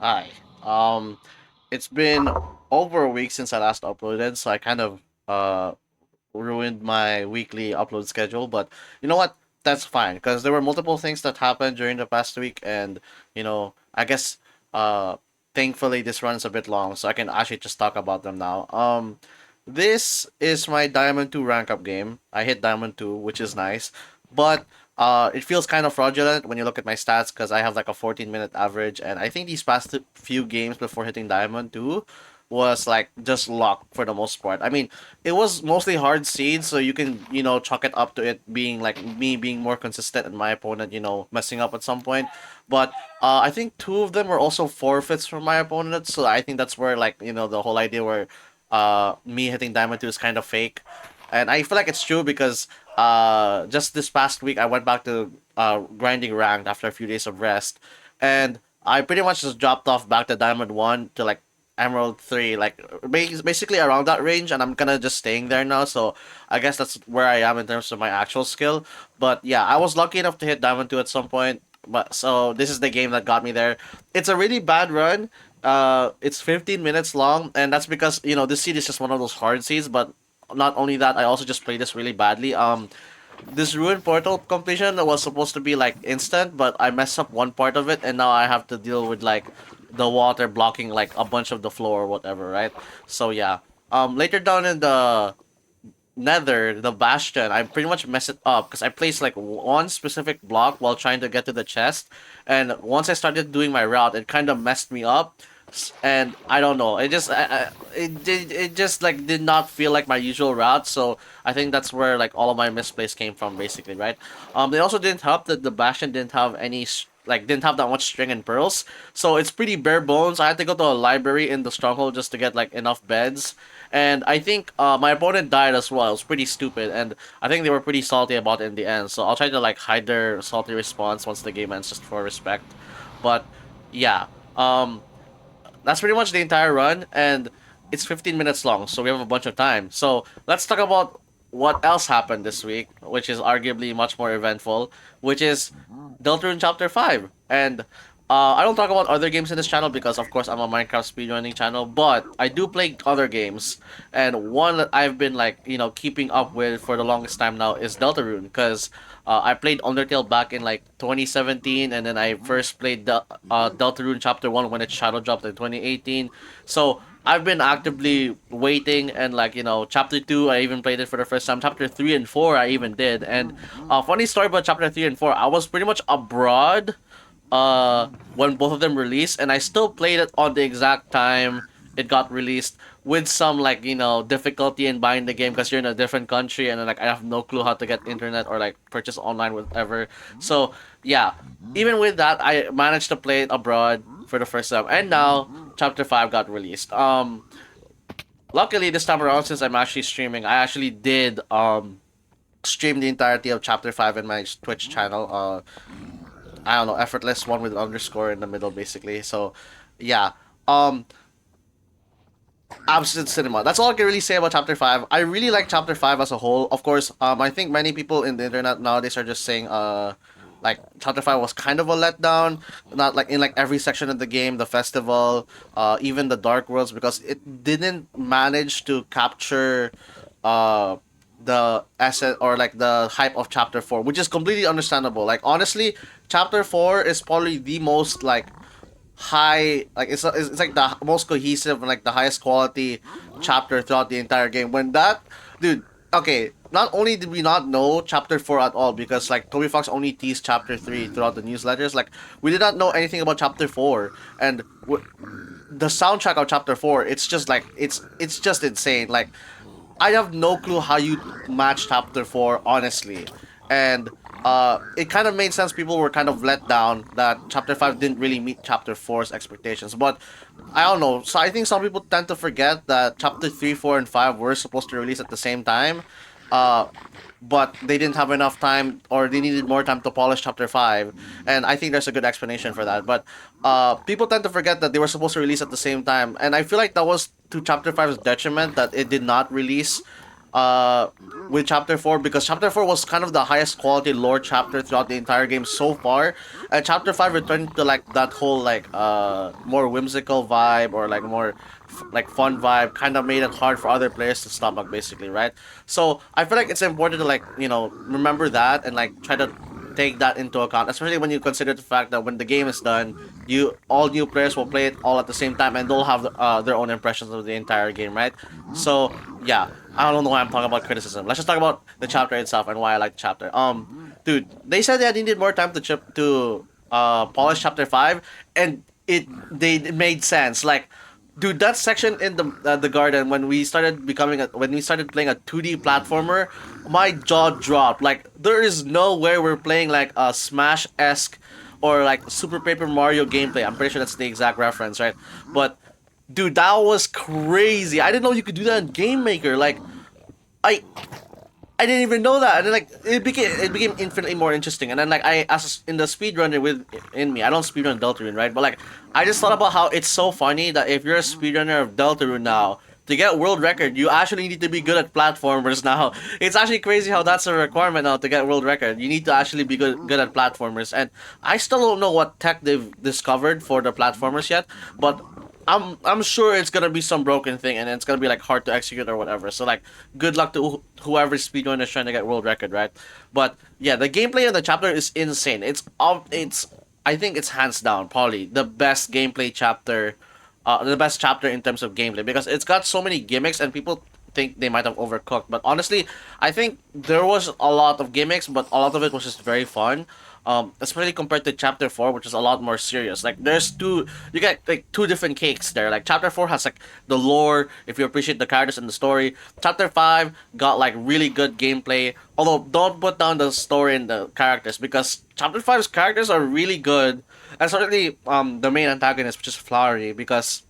Hi. Um, it's been over a week since I last uploaded, so I kind of ruined my weekly upload schedule. But you know what? That's fine because there were multiple things that happened during the past week, and I guess uh, thankfully this run is a bit long, so I can actually just talk about them now. This is my Diamond 2 rank up game. I hit Diamond 2, which is nice, but it feels kind of fraudulent when you look at my stats because I have like a 14-minute average, and I think these past few games before hitting Diamond 2 was like just luck for the most part. I mean, it was mostly hard seeds, so you can, chalk it up to it being like me being more consistent and my opponent, messing up at some point. But I think two of them were also forfeits from my opponent, so I think that's where like, the whole idea where me hitting Diamond 2 is kind of fake. And I feel like it's true because just this past week I went back to grinding ranked after a few days of rest, and I pretty much just dropped off back to Diamond 1 to like Emerald 3, like basically around that range, and I'm kind of just staying there now. So I guess that's where I am in terms of my actual skill. But yeah, I was lucky enough to hit Diamond 2 at some point. But so this is the game that got me there. It's a really bad run. It's 15 minutes long, and that's because this seed is just one of those hard seeds. But not only that, I also just played this really badly. This ruined portal completion was supposed to be like instant, but I messed up one part of it, and now I have to deal with like the water blocking like a bunch of the floor or whatever, right? So yeah. Later down in the Nether, the Bastion, I pretty much messed it up because I placed like one specific block while trying to get to the chest, and once I started doing my route, it kind of messed me up, and I don't know, it just like did not feel like my usual route. So I think that's where like all of my misplays came from, basically, right? They also didn't help that the Bastion didn't have didn't have that much string and pearls, so it's pretty bare bones. I had to go to a library in the stronghold just to get like enough beds, and I think my opponent died as well. It was pretty stupid, and I think they were pretty salty about it in the end. So I'll try to like hide their salty response once the game ends, just for respect. But yeah, that's pretty much the entire run, and it's 15 minutes long, so we have a bunch of time. So let's talk about what else happened this week, which is arguably much more eventful, which is Deltarune Chapter 5. And I don't talk about other games in this channel because, of course, I'm a Minecraft speedrunning channel, but I do play other games. And one that I've been, like, keeping up with for the longest time now is Deltarune, because I played Undertale back in, like, 2017, and then I first played Deltarune Chapter 1 when it shadow dropped in 2018. So I've been actively waiting, and like chapter 2 I even played it for the first time. Chapter 3 and 4 I even did. And funny story about chapter 3 and 4, I was pretty much abroad when both of them released, and I still played it on the exact time it got released, with some like difficulty in buying the game because you're in a different country, and then, like, I have no clue how to get internet or like purchase online, whatever. So yeah, even with that, I managed to play it abroad for the first time, and now chapter 5 got released. Luckily this time around, since I'm actually streaming, I actually did stream the entirety of chapter 5 in my Twitch channel. I don't know, effortless one with an underscore in the middle, basically. So yeah. Um Absolute cinema. That's all I can really say about chapter 5. I really like chapter 5 as a whole. Of course, I think many people in the internet nowadays are just saying like chapter 5 was kind of a letdown, not like in like every section of the game, the festival, even the dark worlds, because it didn't manage to capture uh the asset or like the hype of chapter 4, which is completely understandable. Like, honestly, chapter 4 is probably the most like high, like it's like the most cohesive and like the highest quality chapter throughout the entire game. When that dude, okay, not only did we not know chapter 4 at all, because like Toby Fox only teased chapter 3 throughout the newsletters, like we did not know anything about chapter 4. And the soundtrack of chapter 4, it's just like it's just insane. Like, I have no clue how you match chapter 4, honestly. And it kind of made sense. People were kind of let down that chapter 5 didn't really meet chapter 4's expectations. But I don't know. So I think some people tend to forget that chapter 3, 4, and 5 were supposed to release at the same time. Uh, but they didn't have enough time, or they needed more time to polish chapter 5. And I think there's a good explanation for that. But people tend to forget that they were supposed to release at the same time. And I feel like that was to chapter 5's detriment that it did not release uh, with Chapter 4, because Chapter 4 was kind of the highest quality lore chapter throughout the entire game so far. And Chapter 5 returned to like that whole like more whimsical vibe, or like more like fun vibe, kind of made it hard for other players to stomach basically, right? So I feel like it's important to like, remember that and like try to take that into account, especially when you consider the fact that when the game is done, you all new players will play it all at the same time, and they'll have their own impressions of the entire game, right? So yeah, I don't know why I'm talking about criticism. Let's just talk about the chapter itself and why I like the chapter. Dude, they said they needed more time to polish chapter 5, and it made sense. Like, dude, that section in the garden when we started when we started playing a 2D platformer, my jaw dropped. Like, there is no way we're playing like a Smash esque or like Super Paper Mario gameplay. I'm pretty sure that's the exact reference, right? But dude, that was crazy. I didn't know you could do that in Game Maker. Like, I I didn't even know that, and then like it became infinitely more interesting. And then like I as in the speedrunner with in me, I don't speedrun Deltarune, right? But like I just thought about how it's so funny that if you're a speedrunner of Deltarune now, to get world record, you actually need to be good at platformers now. It's actually crazy how that's a requirement now to get world record. You need to actually be good at platformers, and I still don't know what tech they've discovered for the platformers yet, but I'm sure it's gonna be some broken thing, and it's gonna be like hard to execute or whatever. So like, good luck to whoever speedrunner is trying to get world record, right? But yeah, the gameplay of the chapter is insane. It's I think it's hands down probably the best gameplay chapter, the best chapter in terms of gameplay, because it's got so many gimmicks, and people think they might have overcooked, but honestly, I think there was a lot of gimmicks, but a lot of it was just very fun. Especially compared to chapter 4, which is a lot more serious. Like, you get like two different cakes there. Like, chapter 4 has like the lore, if you appreciate the characters and the story. Chapter 5 got like really good gameplay. Although, don't put down the story and the characters, because chapter 5's characters are really good. And certainly, the main antagonist, which is Flowery, because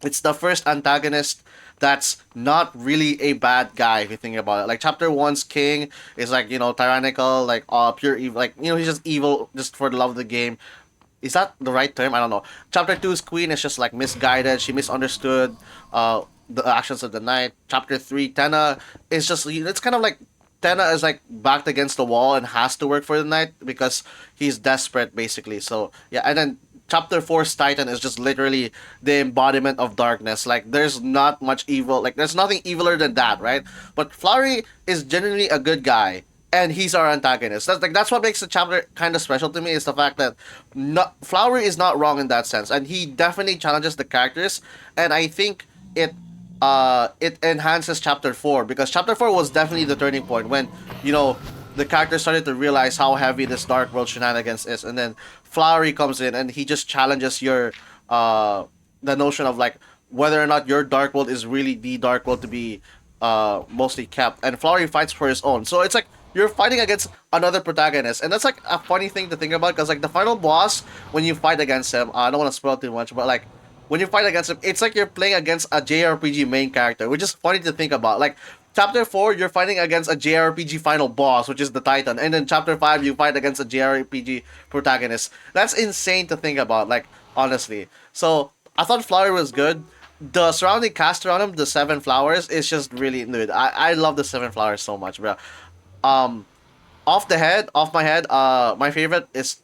it's the first antagonist that's not really a bad guy if you think about it. Like, chapter one's king is like, tyrannical, like pure evil, like, he's just evil just for the love of the game. Is that the right term? I don't know. Chapter two's queen is just like misguided. She misunderstood the actions of the knight. Chapter three, Tenna is just, it's kind of like Tenna is like backed against the wall and has to work for the knight because he's desperate basically. So yeah, and then chapter 4's Titan is just literally the embodiment of darkness. Like, there's not much evil. Like, there's nothing eviler than that, right? But Flowery is genuinely a good guy, and he's our antagonist. That's what makes the chapter kind of special to me, is the fact that Flowery is not wrong in that sense, and he definitely challenges the characters. And I think it enhances chapter 4, because chapter 4 was definitely the turning point when, the character started to realize how heavy this dark world shenanigans is, and then Flowery comes in and he just challenges your the notion of like whether or not your dark world is really the dark world to be mostly kept, and Flowery fights for his own. So it's like you're fighting against another protagonist, and that's like a funny thing to think about, because like the final boss, when you fight against him, I don't want to spoil too much, but like when you fight against him, it's like you're playing against a JRPG main character, which is funny to think about. Like, chapter 4, you're fighting against a JRPG final boss, which is the Titan. And then chapter 5, you fight against a JRPG protagonist. That's insane to think about, like, honestly. So, I thought Flower was good. The surrounding cast around him, the Seven Flowers, is just really, dude. I love the Seven Flowers so much, bro. Um, off my head, my favorite is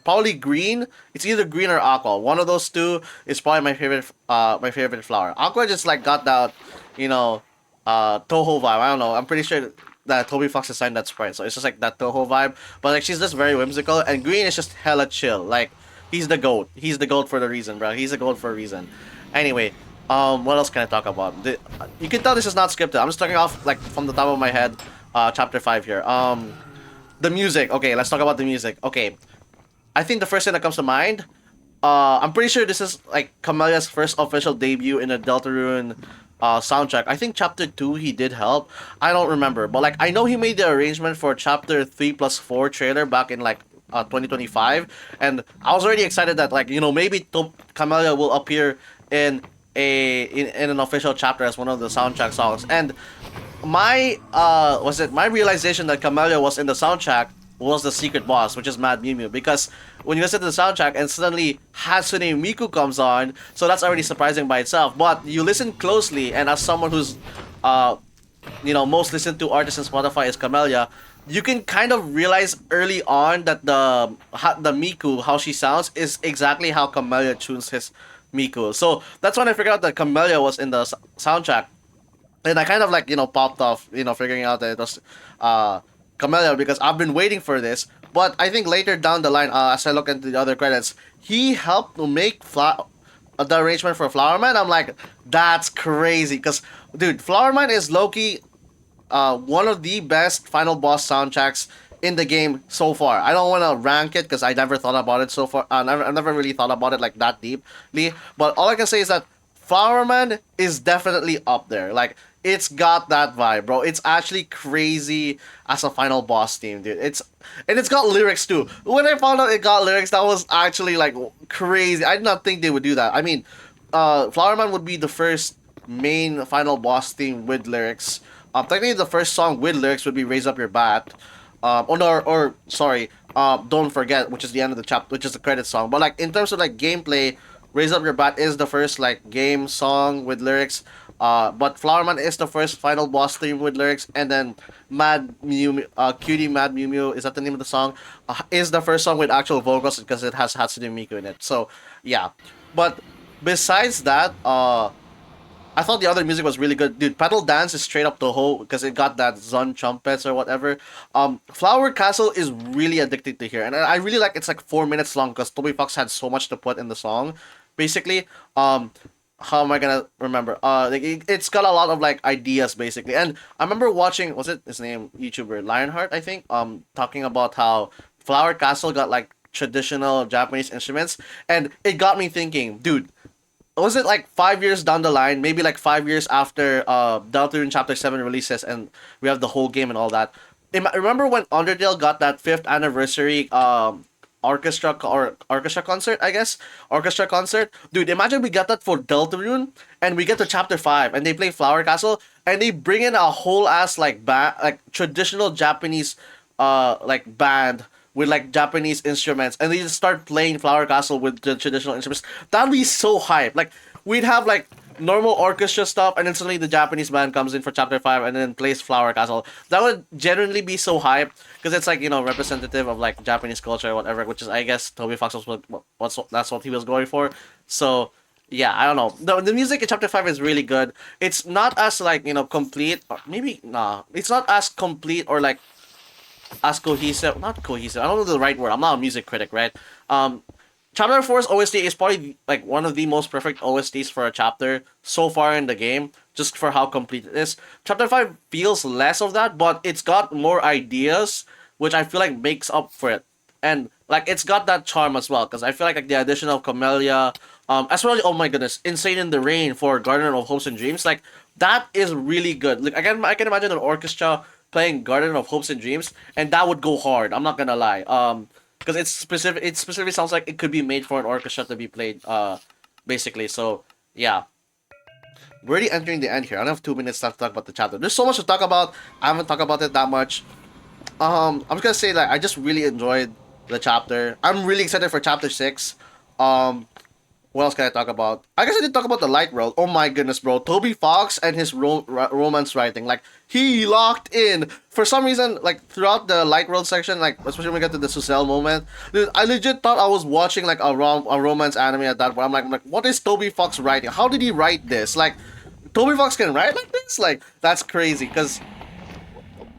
probably green. It's either green or aqua. One of those two is probably my favorite flower. Aqua just like got that, Toho vibe. I don't know. I'm pretty sure that Toby Fox designed that sprite, so it's just like that Toho vibe. But like, she's just very whimsical, and green is just hella chill. Like, he's the goat. He's the goat for the reason, bro. He's the goat for a reason. Anyway, what else can I talk about? You can tell this is not scripted. I'm just talking off like from the top of my head. Chapter 5 here. The music. Okay, let's talk about the music. Okay, I think the first thing that comes to mind, I'm pretty sure this is like Camelia's first official debut in a Deltarune soundtrack. I think chapter 2 he did help. I don't remember, but like I know he made the arrangement for chapter 3+4 trailer back in like 2025, and I was already excited that like maybe Camelia will appear in in an official chapter as one of the soundtrack songs. And my realization that Camelia was in the soundtrack was the secret boss, which is Mad Mew Mew, because when you listen to the soundtrack and suddenly Hatsune Miku comes on, so that's already surprising by itself. But you listen closely, and as someone who's most listened to artist in Spotify is Camellia, you can kind of realize early on that the Miku, how she sounds, is exactly how Camellia tunes his Miku. So that's when I figured out that Camellia was in the soundtrack, and I kind of like popped off, figuring out that it was uh Camellia because I've been waiting for this. But I think later down the line, as I look into the other credits, he helped to make the arrangement for Flower Man. I'm like, that's crazy, because dude, Flower Man is Loki, one of the best final boss soundtracks in the game so far. I don't want to rank it because I never thought about it so far. I never really thought about it like that deeply. But all I can say is that Flowerman is definitely up there. Like, it's got that vibe, bro. It's actually crazy as a final boss theme, dude. It's got lyrics too. When I found out it got lyrics, that was actually like crazy. I did not think they would do that. I mean, Flowerman would be the first main final boss theme with lyrics. Technically, the first song with lyrics would be "Raise Up Your Bat." Oh no, or sorry, "Don't Forget," which is the end of the chapter, which is the credit song. But like in terms of like gameplay, "Raise Up Your Bat" is the first like game song with lyrics. But Flowerman is the first final boss theme with lyrics, and then Cutie Mad Mew Mew, is that the name of the song? Is the first song with actual vocals because it has Hatsune Miku in it. So yeah, but besides that, I thought the other music was really good. Dude, Petal Dance is straight up the whole because it got that Zun trumpets or whatever. Flower Castle is really addicting to hear. And I really like it's like 4 minutes long because Toby Fox had so much to put in the song. Basically, how am I gonna remember? Like it's got a lot of like ideas basically. And I remember watching, was it his name, YouTuber Lionheart, I think, talking about how Flower Castle got like traditional Japanese instruments, and it got me thinking, dude, was it like 5 years down the line, maybe like 5 years after Deltarune Chapter 7 releases and we have the whole game and all that. Remember when Undertale got that fifth anniversary orchestra concert, I guess? Orchestra concert? Dude, imagine we got that for Deltarune and we get to Chapter 5 and they play Flower Castle and they bring in a whole ass like traditional Japanese like band with like Japanese instruments, and they just start playing Flower Castle with the traditional instruments. That'd be so hype. Like we'd have like normal orchestra stuff, and then suddenly the Japanese band comes in for Chapter 5 and then plays Flower Castle. That would genuinely be so hype because it's like representative of like Japanese culture or whatever, which is I guess Toby Fox was that's what he was going for. So yeah, I don't know. The music in Chapter 5 is really good. It's not as like complete, or maybe nah. It's not as complete or like as cohesive, not cohesive, I don't know the right word, I'm not a music critic, right? um Chapter 4's OST is probably like one of the most perfect OSTs for a chapter so far in the game, just for how complete it is. Chapter 5 feels less of that, but it's got more ideas, which I feel like makes up for it. And like it's got that charm as well, because I feel like the addition of Camellia, as well as, oh my goodness, Insane in the Rain for Garden of Hopes and Dreams, like that is really good. Like I can imagine an orchestra playing Garden of Hopes and Dreams, and that would go hard. I'm not gonna lie. Because it's specific. It specifically sounds like it could be made for an orchestra to be played. Basically. So yeah, we're already entering the end here. I don't have 2 minutes left to talk about the chapter. There's so much to talk about. I haven't talked about it that much. I'm just gonna say that I just really enjoyed the chapter. I'm really excited for Chapter 6. Um, what else can I talk about? I guess I did talk about the light world. Oh my goodness, bro. Toby Fox and his romance writing. Like, he locked in. For some reason, like, throughout the light world section, like, especially when we get to the Susel moment, dude, I legit thought I was watching, like, a romance anime at that point. I'm like, what is Toby Fox writing? How did he write this? Like, Toby Fox can write like this? Like, that's crazy. Because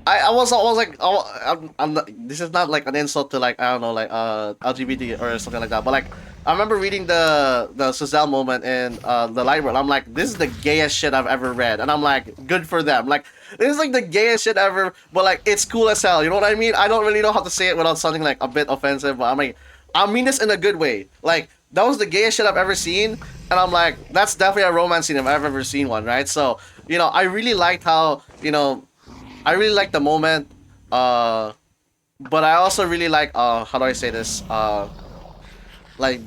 I was like, oh, I'm not, this is not like an insult to like I don't know like LGBT or something like that, but like I remember reading the Suzel moment in the light world. I'm like, this is the gayest shit I've ever read, and I'm like, good for them. Like this is like the gayest shit ever, but like it's cool as hell. You know what I mean? I don't really know how to say it without sounding like a bit offensive, but I'm like, I mean this in a good way. Like that was the gayest shit I've ever seen, and I'm like, that's definitely a romance scene if I've ever seen one, right? So I really liked how I really like the moment, but I also really like how do I say this? Like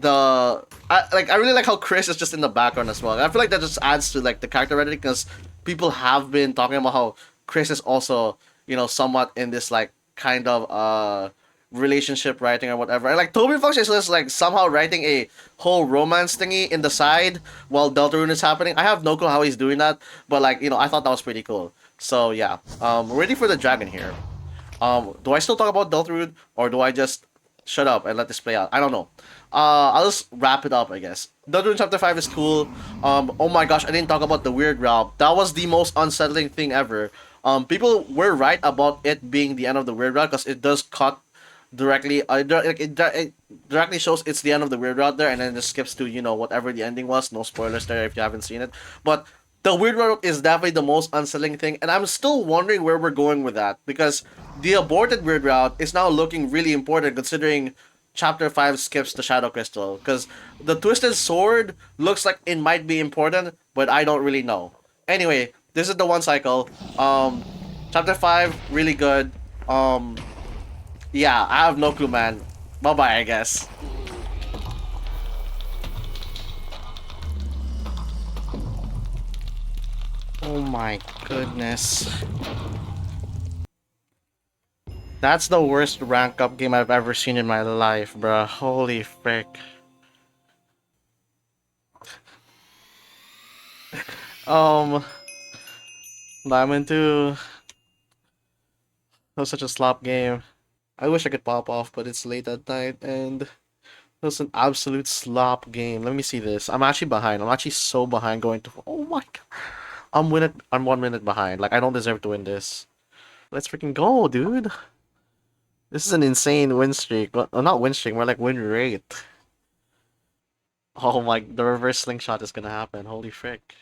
I really like how Chris is just in the background as well. And I feel like that just adds to like the character editing because people have been talking about how Chris is also somewhat in this like kind of relationship writing or whatever. And like Toby Fox is just like somehow writing a whole romance thingy in the side while Deltarune is happening. I have no clue how he's doing that, but like I thought that was pretty cool. So yeah, ready for the dragon here. Do I still talk about Deltarune or do I just shut up and let this play out? I don't know. I'll just wrap it up, I guess. Deltarune Chapter 5 is cool. Oh my gosh, I didn't talk about the weird route. That was the most unsettling thing ever. People were right about it being the end of the weird route because it does cut directly. It directly shows it's the end of the weird route there, and then it just skips to whatever the ending was. No spoilers there if you haven't seen it. But the weird route is definitely the most unsettling thing, and I'm still wondering where we're going with that because the aborted weird route is now looking really important considering Chapter 5 skips the Shadow Crystal. Because the Twisted Sword looks like it might be important, but I don't really know. Anyway, this is the one cycle. Chapter 5, really good. Um, yeah, I have no clue, man. Bye bye, I guess. Oh my goodness. That's the worst rank up game I've ever seen in my life, bruh. Holy frick. Um, Diamond 2. That was such a slop game. I wish I could pop off, but it's late at night and it was an absolute slop game. Let me see this. I'm actually behind. I'm actually so behind going to. Oh my god. I'm 1 minute behind. Like I don't deserve to win this. Let's freaking go, dude. This is an insane win streak. Well, not win streak, more like win rate. Oh my, the reverse slingshot is gonna happen. Holy frick.